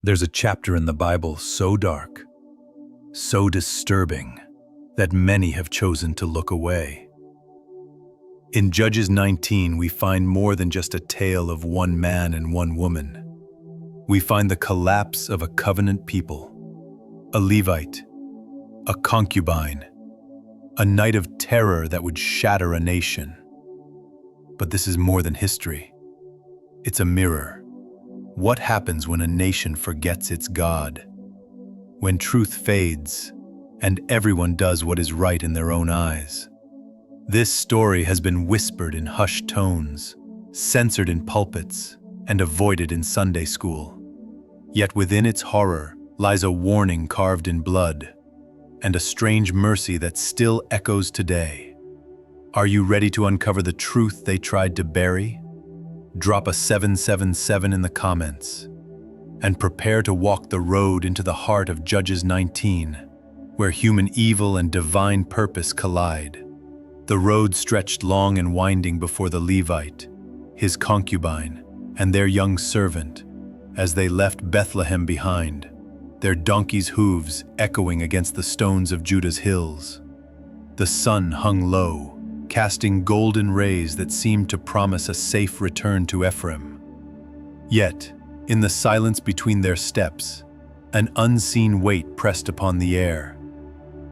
There's a chapter in the Bible so dark, so disturbing, that many have chosen to look away. In Judges 19, we find more than just a tale of one man and one woman. We find the collapse of a covenant people, a Levite, a concubine, a night of terror that would shatter a nation. But this is more than history. It's a mirror. What happens when a nation forgets its God? When truth fades and everyone does what is right in their own eyes? This story has been whispered in hushed tones, censored in pulpits, and avoided in Sunday school. Yet within its horror lies a warning carved in blood, and a strange mercy that still echoes today. Are you ready to uncover the truth they tried to bury? Drop a 777 in the comments, and prepare to walk the road into the heart of Judges 19, where human evil and divine purpose collide. The road stretched long and winding before the Levite, his concubine, and their young servant, as they left Bethlehem behind, their donkeys' hooves echoing against the stones of Judah's hills. The sun hung low, casting golden rays that seemed to promise a safe return to Ephraim. Yet, in the silence between their steps, an unseen weight pressed upon the air.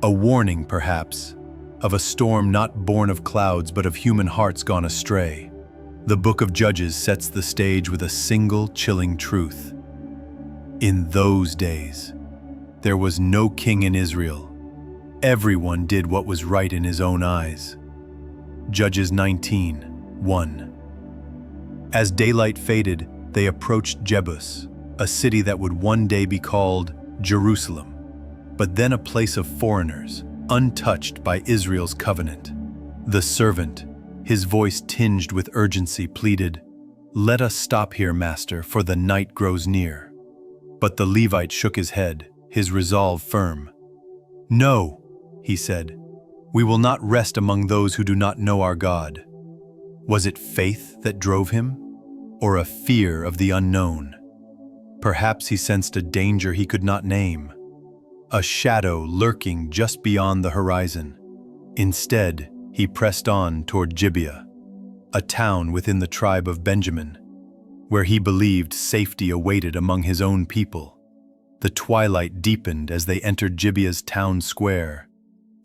A warning, perhaps, of a storm not born of clouds but of human hearts gone astray. The book of Judges sets the stage with a single chilling truth. In those days, there was no king in Israel. Everyone did what was right in his own eyes. Judges 19:1. As daylight faded, they approached Gibeah, a city that would one day be called Jerusalem, but then a place of foreigners, untouched by Israel's covenant. The servant, his voice tinged with urgency, pleaded, "Let us stop here, master, for the night grows near." But the Levite shook his head, his resolve firm. "No," he said, "we will not rest among those who do not know our God." Was it faith that drove him, or a fear of the unknown? Perhaps he sensed a danger he could not name, a shadow lurking just beyond the horizon. Instead, he pressed on toward Gibeah, a town within the tribe of Benjamin, where he believed safety awaited among his own people. The twilight deepened as they entered Gibeah's town square,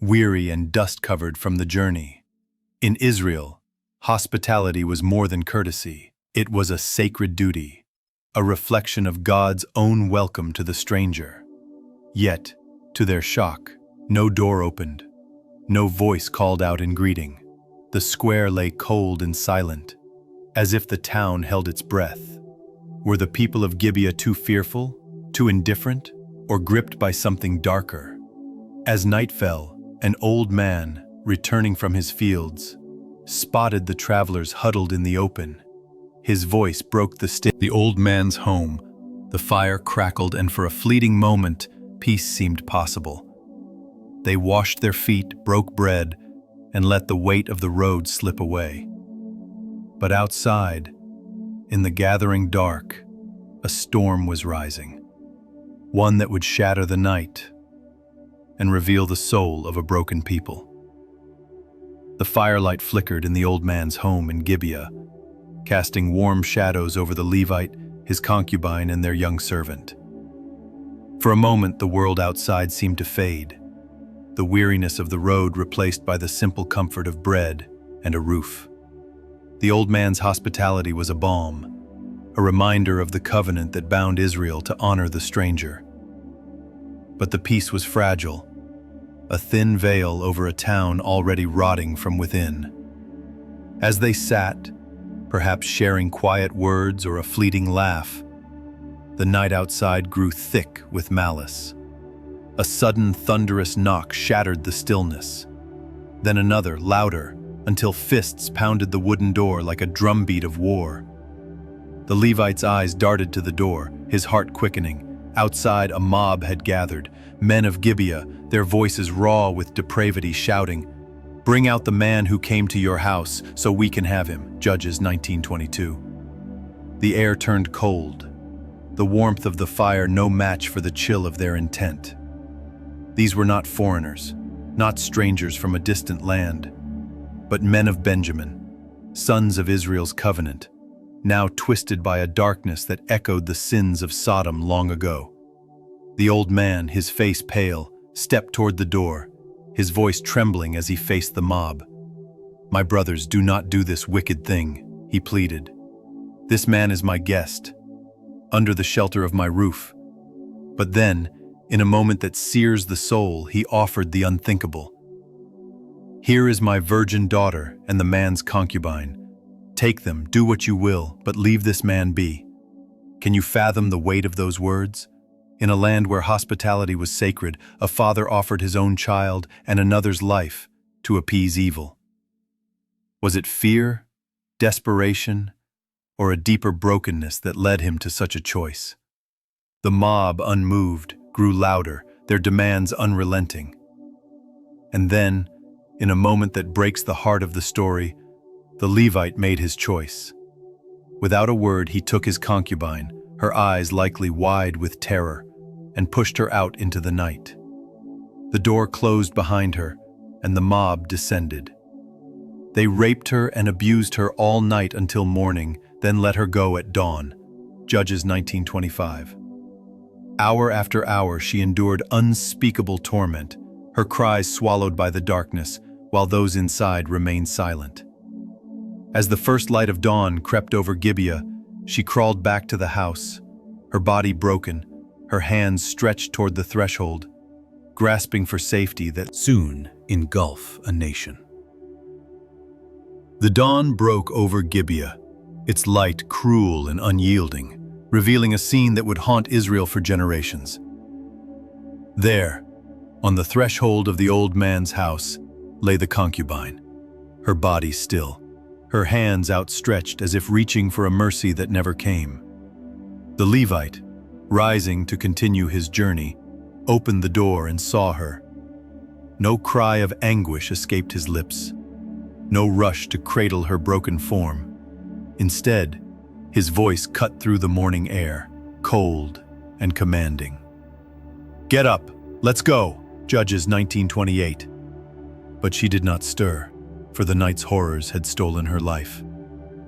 weary and dust-covered from the journey. In Israel, hospitality was more than courtesy. It was a sacred duty, a reflection of God's own welcome to the stranger. Yet, to their shock, no door opened, no voice called out in greeting. The square lay cold and silent, as if the town held its breath. Were the people of Gibeah too fearful, too indifferent, or gripped by something darker? As night fell, an old man, returning from his fields, spotted the travelers huddled in the open. His voice broke the stillness. The old man's home. The fire crackled, and for a fleeting moment, peace seemed possible. They washed their feet, broke bread, and let the weight of the road slip away. But outside, in the gathering dark, a storm was rising, one that would shatter the night and reveal the soul of a broken people. The firelight flickered in the old man's home in Gibeah, casting warm shadows over the Levite, his concubine, and their young servant. For a moment, the world outside seemed to fade, the weariness of the road replaced by the simple comfort of bread and a roof. The old man's hospitality was a balm, a reminder of the covenant that bound Israel to honor the stranger. But the peace was fragile, a thin veil over a town already rotting from within. As they sat, perhaps sharing quiet words or a fleeting laugh, the night outside grew thick with malice. A sudden thunderous knock shattered the stillness. Then another, louder, until fists pounded the wooden door like a drumbeat of war. The Levite's eyes darted to the door, his heart quickening. Outside, a mob had gathered, men of Gibeah, their voices raw with depravity, shouting, "Bring out the man who came to your house, so we can have him." Judges 19:22. The air turned cold. the warmth of the fire no match for the chill of their intent. These were not foreigners, not strangers from a distant land, but men of Benjamin, sons of Israel's covenant, now twisted by a darkness that echoed the sins of Sodom long ago. The old man, his face pale, stepped toward the door, his voice trembling as he faced the mob. "My brothers, do not do this wicked thing," he pleaded. "This man is my guest, under the shelter of my roof." But then, in a moment that sears the soul, he offered the unthinkable. "Here is my virgin daughter and the man's concubine. Take them, do what you will, but leave this man be." Can you fathom the weight of those words? In a land where hospitality was sacred, a father offered his own child and another's life to appease evil. Was it fear, desperation, or a deeper brokenness that led him to such a choice? The mob, unmoved, grew louder, their demands unrelenting. And then, in a moment that breaks the heart of the story, the Levite made his choice. Without a word, he took his concubine, her eyes likely wide with terror, and pushed her out into the night. The door closed behind her, and the mob descended. They raped her and abused her all night until morning, then let her go at dawn. Judges 19:25. Hour after hour she endured unspeakable torment, her cries swallowed by the darkness, while those inside remained silent. As the first light of dawn crept over Gibeah, she crawled back to the house, her body broken, her hands stretched toward the threshold, grasping for safety that soon engulf a nation. The dawn broke over Gibeah, its light cruel and unyielding, revealing a scene that would haunt Israel for generations. There, on the threshold of the old man's house, lay the concubine, her body still, her hands outstretched as if reaching for a mercy that never came. The Levite, rising to continue his journey, opened the door and saw her. No cry of anguish escaped his lips, no rush to cradle her broken form. Instead, his voice cut through the morning air, cold and commanding. "Get up, let's go," Judges 19:28. But she did not stir, for the night's horrors had stolen her life.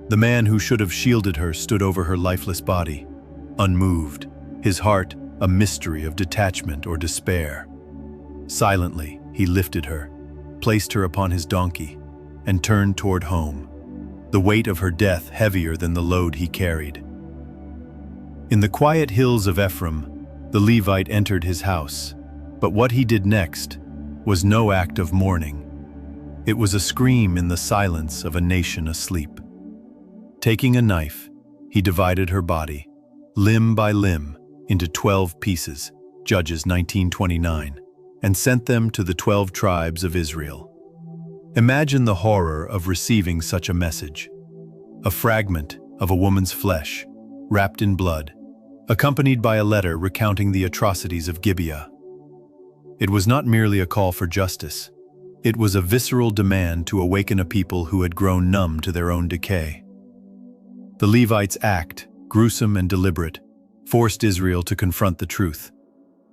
The man who should have shielded her stood over her lifeless body, unmoved, his heart a mystery of detachment or despair. Silently, he lifted her, placed her upon his donkey, and turned toward home, the weight of her death heavier than the load he carried. In the quiet hills of Ephraim, the Levite entered his house, but what he did next was no act of mourning. It was a scream in the silence of a nation asleep. Taking a knife, he divided her body, limb by limb, into 12 pieces, Judges 19:29, and sent them to the 12 tribes of Israel. Imagine the horror of receiving such a message. A fragment of a woman's flesh, wrapped in blood, accompanied by a letter recounting the atrocities of Gibeah. It was not merely a call for justice. It was a visceral demand to awaken a people who had grown numb to their own decay. The Levites' act, gruesome and deliberate, forced Israel to confront the truth.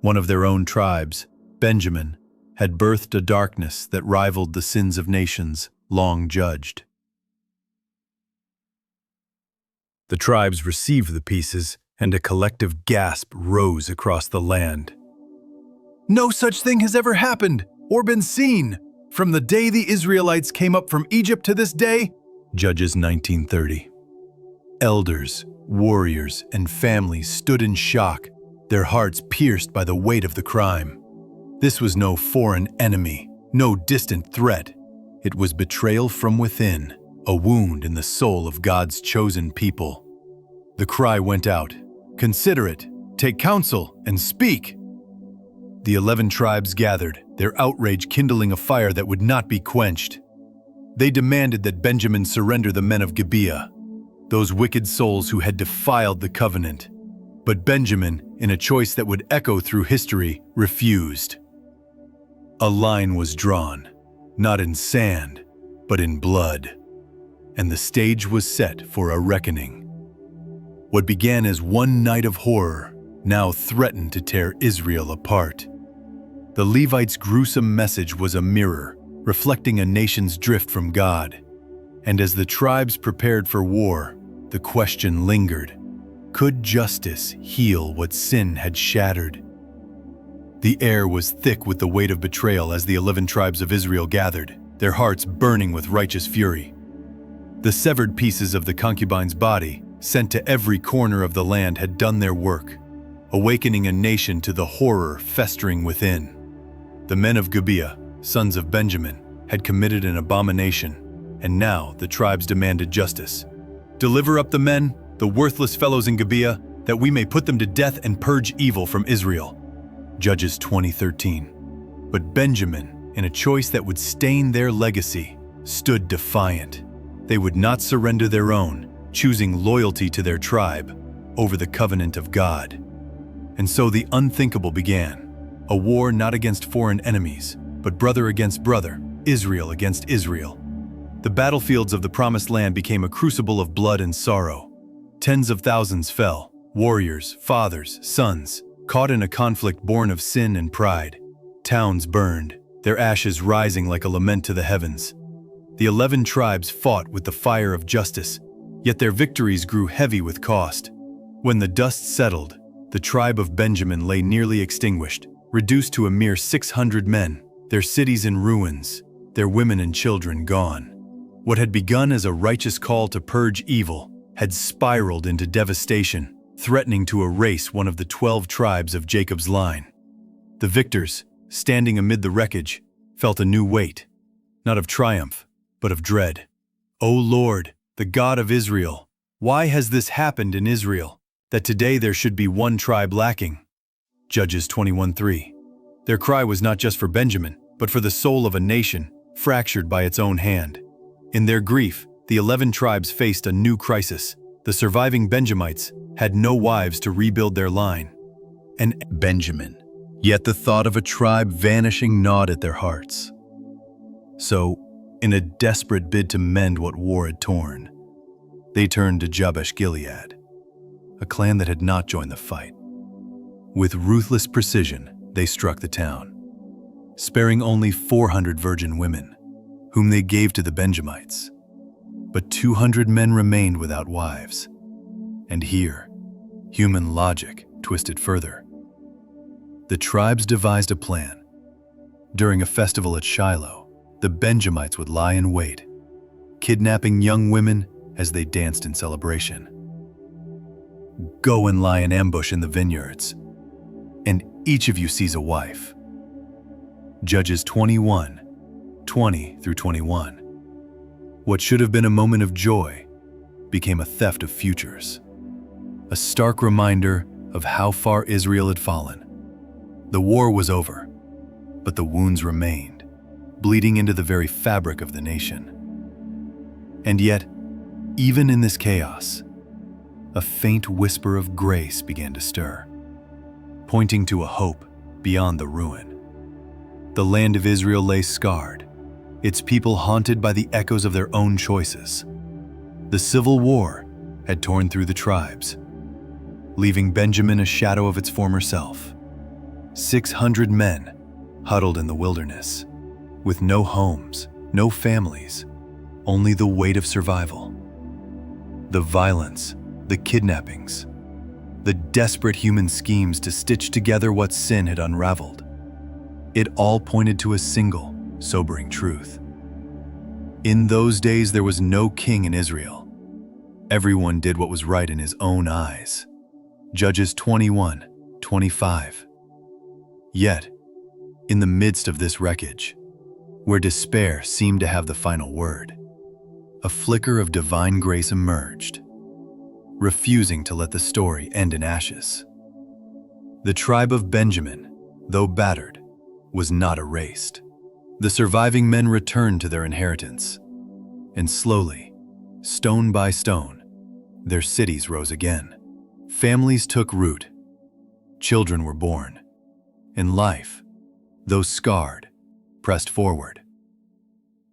One of their own tribes, Benjamin, had birthed a darkness that rivaled the sins of nations long judged. The tribes received the pieces, and a collective gasp rose across the land. "No such thing has ever happened or been seen from the day the Israelites came up from Egypt to this day." Judges 19:30. Elders, warriors, and families stood in shock, their hearts pierced by the weight of the crime. This was no foreign enemy, no distant threat. It was betrayal from within, a wound in the soul of God's chosen people. The cry went out, "Consider it, take counsel, and speak." The 11 tribes gathered, their outrage kindling a fire that would not be quenched. They demanded that Benjamin surrender the men of Gibeah, those wicked souls who had defiled the covenant. But Benjamin, in a choice that would echo through history, refused. A line was drawn, not in sand, but in blood, and the stage was set for a reckoning. What began as one night of horror now threatened to tear Israel apart. The Levites' gruesome message was a mirror, reflecting a nation's drift from God. And as the tribes prepared for war, the question lingered: could justice heal what sin had shattered? The air was thick with the weight of betrayal as the 11 tribes of Israel gathered, their hearts burning with righteous fury. The severed pieces of the concubine's body, sent to every corner of the land, had done their work, awakening a nation to the horror festering within. The men of Gibeah, sons of Benjamin, had committed an abomination, and now the tribes demanded justice. "Deliver up the men, the worthless fellows in Gibeah, that we may put them to death and purge evil from Israel." Judges 20:13. But Benjamin, in a choice that would stain their legacy, stood defiant. They would not surrender their own, choosing loyalty to their tribe over the covenant of God. And so the unthinkable began, a war not against foreign enemies, but brother against brother, Israel against Israel. The battlefields of the Promised Land became a crucible of blood and sorrow. Tens of thousands fell, warriors, fathers, sons, caught in a conflict born of sin and pride. Towns burned, their ashes rising like a lament to the heavens. The 11 tribes fought with the fire of justice, yet their victories grew heavy with cost. When the dust settled, the tribe of Benjamin lay nearly extinguished, reduced to a mere 600 men, their cities in ruins, their women and children gone. What had begun as a righteous call to purge evil had spiraled into devastation, threatening to erase one of the 12 tribes of Jacob's line. The victors, standing amid the wreckage, felt a new weight, not of triumph, but of dread. "O Lord, the God of Israel, why has this happened in Israel, that today there should be one tribe lacking?" Judges 21:3. Their cry was not just for Benjamin, but for the soul of a nation, fractured by its own hand. In their grief, the 11 tribes faced a new crisis. The surviving Benjamites had no wives to rebuild their line. And Benjamin, yet the thought of a tribe vanishing gnawed at their hearts. So, in a desperate bid to mend what war had torn, they turned to Jabesh-Gilead, a clan that had not joined the fight. With ruthless precision, they struck the town, sparing only 400 virgin women, whom they gave to the Benjamites. But 200 men remained without wives. And here, human logic twisted further. The tribes devised a plan. During a festival at Shiloh, the Benjamites would lie in wait, kidnapping young women as they danced in celebration. "Go and lie in ambush in the vineyards, and each of you sees a wife." Judges 21:20-21. What should have been a moment of joy became a theft of futures, a stark reminder of how far Israel had fallen. The war was over, but the wounds remained, bleeding into the very fabric of the nation. And yet, even in this chaos, a faint whisper of grace began to stir, pointing to a hope beyond the ruin. The land of Israel lay scarred, its people haunted by the echoes of their own choices. The civil war had torn through the tribes, leaving Benjamin a shadow of its former self. 600 men huddled in the wilderness, with no homes, no families, only the weight of survival. The violence, the kidnappings, the desperate human schemes to stitch together what sin had unraveled. It all pointed to a single, sobering truth. In those days there was no king in Israel. Everyone did what was right in his own eyes. Judges 21:25. Yet, in the midst of this wreckage, where despair seemed to have the final word, a flicker of divine grace emerged, refusing to let the story end in ashes. The tribe of Benjamin, though battered, was not erased. The surviving men returned to their inheritance, and slowly, stone by stone, their cities rose again. Families took root, children were born, and life, though scarred, pressed forward.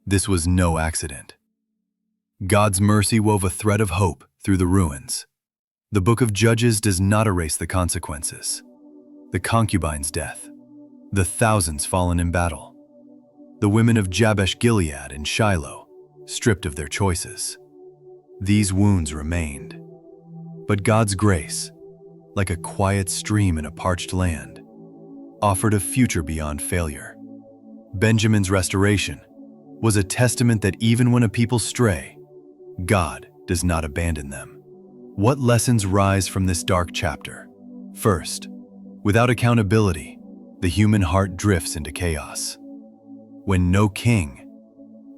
This was no accident. God's mercy wove a thread of hope through the ruins, The book of Judges does not erase the consequences. The concubine's death, the thousands fallen in battle, the women of Jabesh Gilead and Shiloh, stripped of their choices. These wounds remained. But God's grace, like a quiet stream in a parched land, offered a future beyond failure. Benjamin's restoration was a testament that even when a people stray, God does not abandon them. What lessons rise from this dark chapter? First, without accountability, the human heart drifts into chaos. When no king,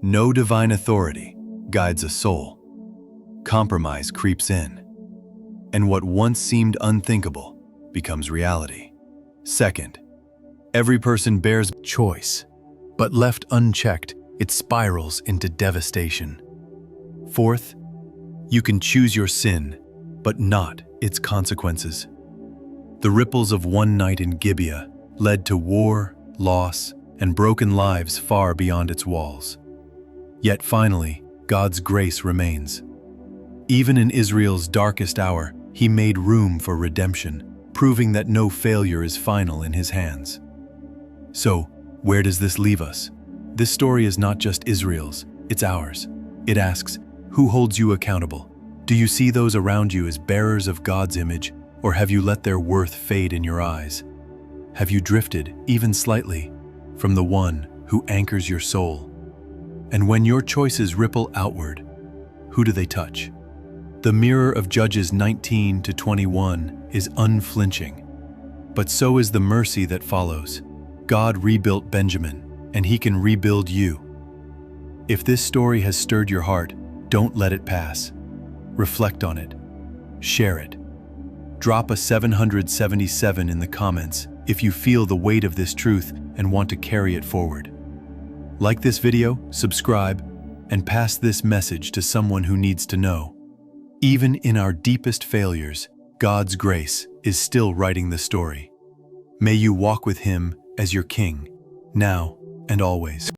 no divine authority guides a soul, compromise creeps in, and what once seemed unthinkable becomes reality. Second, every person bears choice, but left unchecked, it spirals into devastation. Fourth, you can choose your sin, but not its consequences. The ripples of one night in Gibeah led to war, loss, and broken lives far beyond its walls. Yet finally, God's grace remains. Even in Israel's darkest hour, He made room for redemption, proving that no failure is final in His hands. So, where does this leave us? This story is not just Israel's, it's ours. It asks, who holds you accountable? Do you see those around you as bearers of God's image, or have you let their worth fade in your eyes? Have you drifted, even slightly, from the one who anchors your soul? And when your choices ripple outward, who do they touch? The mirror of Judges 19 to 21 is unflinching, but so is the mercy that follows. God rebuilt Benjamin, and He can rebuild you. If this story has stirred your heart, don't let it pass. Reflect on it. Share it. Drop a 777 in the comments if you feel the weight of this truth and want to carry it forward. Like this video, subscribe, and pass this message to someone who needs to know. Even in our deepest failures, God's grace is still writing the story. May you walk with Him as your King, now and always.